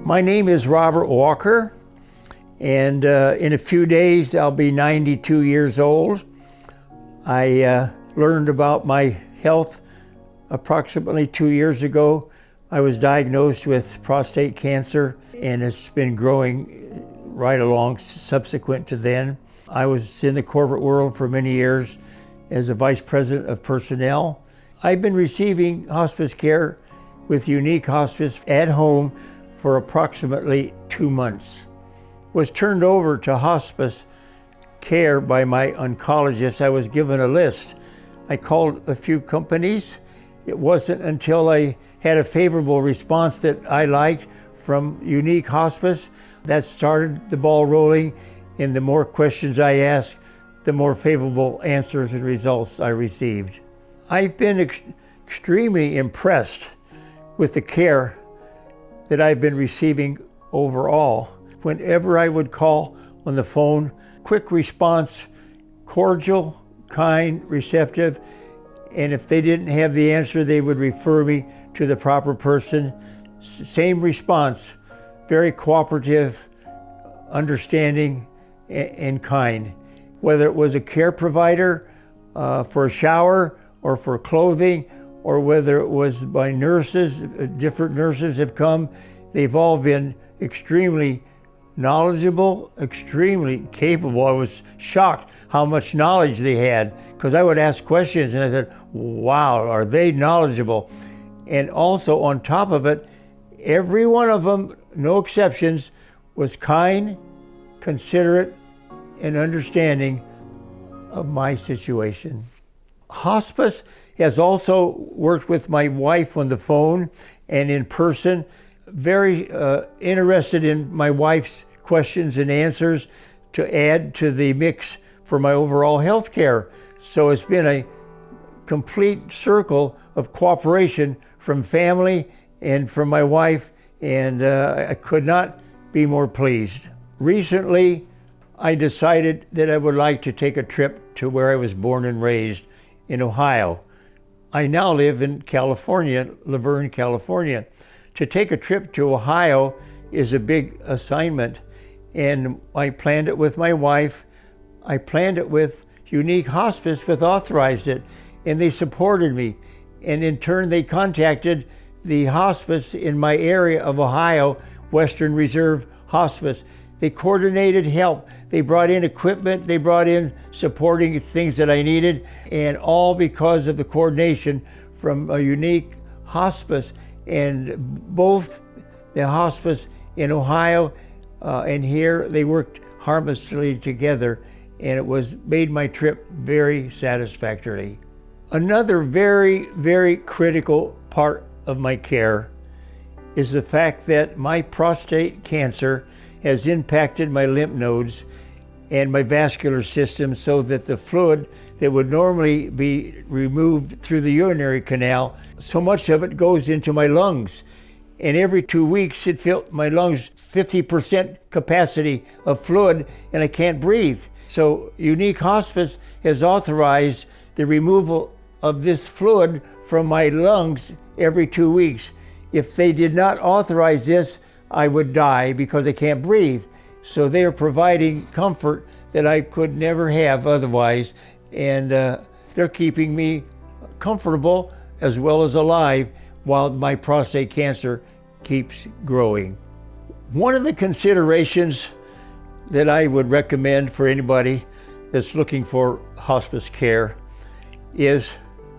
My name is Robert Walker, and in a few days I'll be 92 years old. I learned about my health approximately 2 years ago. I was diagnosed with prostate cancer, and it's been growing right along subsequent to then. I was in the corporate world for many years as a vice president of personnel. I've been receiving hospice care with Unique Hospice at home for approximately 2 months. Was turned over to hospice care by my oncologist. I was given a list. I called a few companies. It wasn't until I had a favorable response that I liked from Unique Hospice that started the ball rolling, and the more questions I asked, the more favorable answers and results I received. I've been extremely impressed with the care that I've been receiving overall. Whenever I would call on the phone, quick response, cordial, kind, receptive, and if they didn't have the answer, they would refer me to the proper person. Same response, very cooperative, understanding, and kind. Whether it was a care provider for a shower or for clothing, or whether it was by nurses, different nurses have come, they've all been extremely knowledgeable, extremely capable. I was shocked how much knowledge they had, because I would ask questions and I said, wow, are they knowledgeable? And also on top of it, every one of them, no exceptions, was kind, considerate, and understanding of my situation. Hospice has also worked with my wife on the phone and in person. Very interested in my wife's questions and answers to add to the mix for my overall health care. So it's been a complete circle of cooperation from family and from my wife, and I could not be more pleased. Recently, I decided that I would like to take a trip to where I was born and raised in Ohio. I now live in California, Laverne, California. To take a trip to Ohio is a big assignment, and I planned it with my wife. I planned it with Unique Hospice, which authorized it, and they supported me. And in turn, they contacted the hospice in my area of Ohio, Western Reserve Hospice. They coordinated help. They brought in equipment. They brought in supporting things that I needed, and all because of the coordination from a Unique Hospice. And both the hospice in Ohio and here, they worked harmoniously together, and it made my trip very satisfactory. Another very, very critical part of my care is the fact that my prostate cancer has impacted my lymph nodes and my vascular system, so that the fluid that would normally be removed through the urinary canal, so much of it goes into my lungs. And every 2 weeks it filled my lungs 50% capacity of fluid, and I can't breathe. So Unique Hospice has authorized the removal of this fluid from my lungs every 2 weeks. If they did not authorize this, I would die because I can't breathe. So they are providing comfort that I could never have otherwise, and they're keeping me comfortable as well as alive while my prostate cancer keeps growing. One of the considerations that I would recommend for anybody that's looking for hospice care is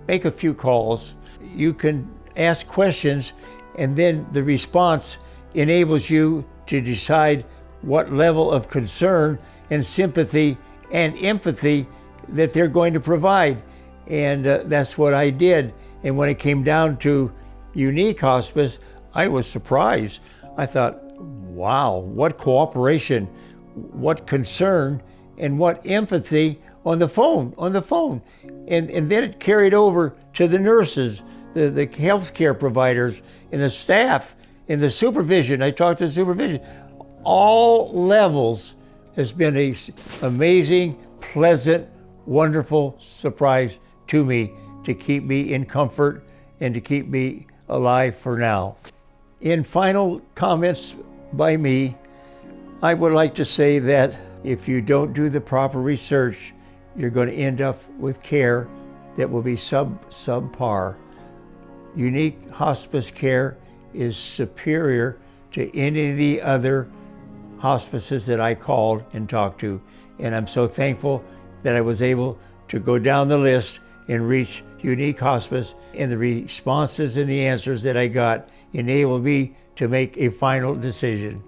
make a few calls. You can ask questions, and then the response enables you to decide what level of concern and sympathy and empathy that they're going to provide. And that's what I did. And when it came down to Unique Hospice, I was surprised. I thought, wow, what cooperation, what concern, and what empathy on the phone. And then it carried over to the nurses, the healthcare providers, and the staff, and the supervision. I talked to supervision. All levels has been an amazing, pleasant, wonderful surprise to me to keep me in comfort and to keep me alive for now. In final comments, by me. I would like to say that if you don't do the proper research, you're going to end up with care that will be subpar. Unique hospice care is superior to any of the other hospices that I called and talked to. And I'm so thankful that I was able to go down the list and reach Unique Hospice, and the responses and the answers that I got enabled me to make a final decision.